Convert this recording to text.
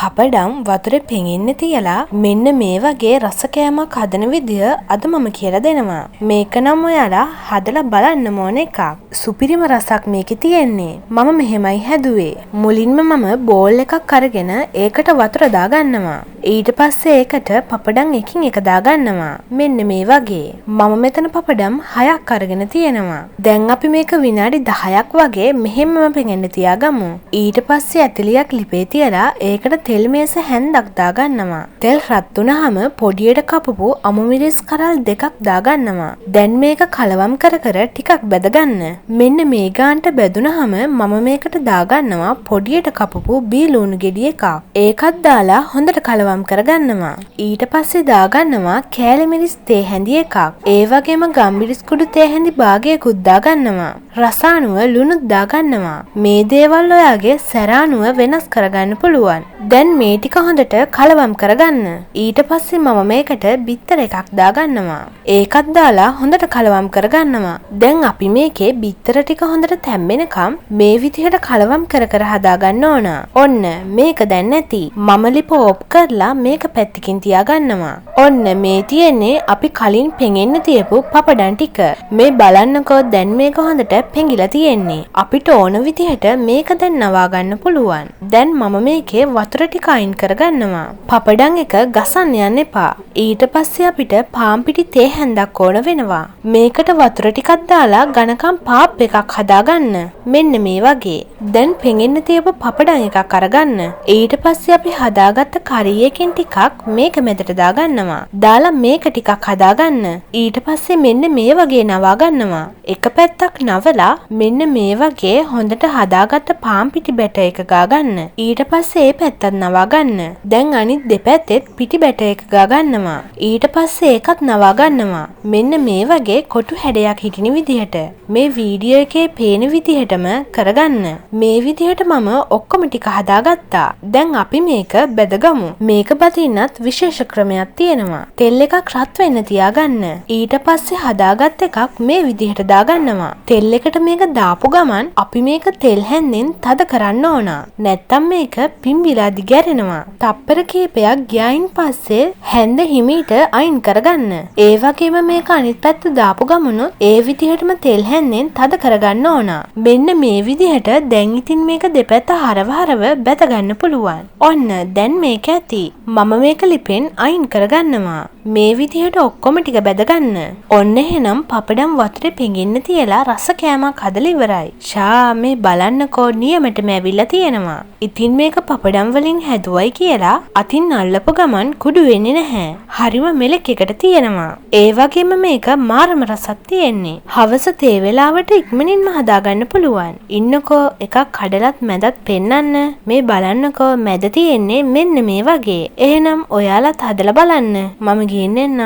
පපඩම් වතුරේ පෙඟෙන්න තියලා මෙන්න මේ වගේ රස කෑමක් හදන විදිය අද මම කියලා දෙනවා. මේක නම් ඔයාලා හදලා බලන්න ඕන එකක්. සුපිරිම රසක් මේකේ තියෙන්නේ. මම මෙහෙමයි හැදුවේ. මුලින්ම මම බෝල් එකක් අරගෙන ඒකට වතුර දාගන්නවා. ඊට පස්සේ ඒකට පපඩම් එකින් එක දාගන්නවා. මෙන්න මේ වගේ. මම මෙතන පපඩම් 6ක් අරගෙන තියෙනවා. දැන් අපි මේක විනාඩි 10ක් වගේ මෙහෙමම පෙඟෙන්න තියාගමු. ඊට පස්සේ ඇතිලියක් ලිපේ තියලා ඒකට තෙල් මේස හැන්දක් දාගන්නවා. තෙල් රත් වුණාම පොඩියට කපපු අමු මිරිස් කරල් දෙකක් දාගන්නවා. දැන් මේක කලවම් කර කර ටිකක් බැදගන්න. මෙන්න මේ ගානට බැදුනහම මම මේකට දාගන්නවා පොඩියට කපපු බීලුණු ගෙඩි එකක්. ඒකත් දාලා හොඳට කලවම් කරගන්නවා. ඊට පස්සේ දාගන්නවා කෑලි මිරිස් තේ හැඳි එකක්. ඒ වගේම ගම්මිරිස් කුඩු තේ හැඳි භාගයකුත් දාගන්නවා. රසානුව ලුණුත් දාගන්නවා. මේ දේවල් ඔයාගේ සැරානුව වෙනස් කරගන්න පුළුවන්. දැන් මේ ටික හොඳට කලවම් කරගන්න. ඊට පස්සේ මම මේකට බිත්තර එකක් දාගන්නවා. ඒකත් දාලා හොඳට කලවම් කරගන්නවා. දැන් අපි මේකේ බිත්තර ටික හොඳට තැම්බෙනකම් මේ විදිහට කලවම් කර කර හදාගන්න ඕන. ඔන්න මේක දැන් නැති. මම ලිප ඕප් කරලා මේක පැත්තකින් තියාගන්නවා. ඔන්න මේ තියෙන්නේ අපි කලින් පෙඟෙන්න තියපු පපඩම් ටික. මේ බලන්නකෝ දැන් මේක හොඳට පෙඟිලා තියෙන්නේ. අපිට ඕන විදිහට මේක දැන් නවා ගන්න පුළුවන්. දැන් මම මේකේ වතුර ටික අයින් කරගන්නවා. පපඩම් එක ගසන්න යන්න එපා. ඊට පස්සේ අපිට පාන් පිටි තේ හැන්දක් ඕන වෙනවා. මේකට වතුර ටිකක් දාලා ඝනකම් පාප් එකක් හදාගන්න. මෙන්න මේ වගේ. දැන් පෙඟෙන්න තියපු පපඩම් එකක් අරගන්න. ඊට පස්සේ අපි හදාගත්ත කරි එකෙන් ටිකක් මේක මැදට දාගන්නවා. දාලා මේක ටිකක් හදාගන්න. ඊට පස්සේ මෙන්න මේ වගේ නවා ගන්නවා. එක පැත්තක් නවලා මෙන්න මේ වගේ හොඳට හදාගත්ත පාන් පිටි බැට එක ගාගන්න. ඊට පස්සේ ඒ පැත්තත් නවා ගන්න. දැන් අනිත් දෙපැත්තෙත් පිටි බැට එක ගාගන්නවා. ඊට පස්සේ ඒකත් නවා ගන්නවා. මෙන්න මේ වගේ කොටු හැඩයක් හිටින විදිහට. මේ වීඩියෝ එකේ පේන විදිහටම කරගන්න. මේ විදිහට මම ඔක්කොම ටික හදාගත්තා. දැන් අපි මේක බෙදගමු. මේක බදින්නත් විශේෂ ක්‍රමයක් තියෙනවා. තෙල් එකක් රත් වෙන්න තියාගන්න. ඊට පස්සේ හදාගත් එකක් මේ විදිහට දාගන්නවා. තෙල් එකට මේක දාපු ගමන් අපි මේක තෙල් හැන්දෙන් තද කරන්න ඕන. නැත්තම් මේක පිම්බිලා දිගැරෙනවා. තප්පර කීපයක් ගියායින් පස්සේ හැන්ද හිමීට අයින් කරගන්න. ඒ වගේම මේක අනිත් පැත්ත දාපු ගමනොත් ඒ විදිහටම තෙල් හැන්දෙන් තද කරගන්න ඕන. මෙන්න මේ විදිහට දැන් ඉතින් මේක දෙපැත්ත හරව හරව බැද ගන්න පුළුවන්. ඔන්න දැන් මේක ඇති. මම මේක ලිපෙන් අයින් කරගන්නවා. මේ විදිහට ඔක්කොම ටික බැදගන්න. ඔන්න එහෙනම් පපඩම් වතුරේ පෙඟෙන්න තියලා රස කෑමක් හදලා ඉවරයි. ෂා මේ බලන්නකෝ නියමටම ඇවිල්ලා තියෙනවා. ඉතින් මේක පපඩම් වලින් හැදුවයි කියලා අතින් අල්ලපු ගමන් කුඩු වෙන්නේ නැහැ. හරිම මෙලෙක් එකට තියෙනවා. ඒ වගේම මේක මාරම රසක් තියෙන්නේ. හවස තේ වෙලාවට ඉක්මනින්ම හදාගන්න පුළුවන්. ඉන්නකෝ එකක් කඩලත් මැදත් පෙන්නන්න. මේ බලන්නකෝ මැද තියෙන්නේ මෙන්න මේ වගේ. එහෙනම් ඔයාලත් හදලා බලන්න. මම ගිහින් එන්නම්.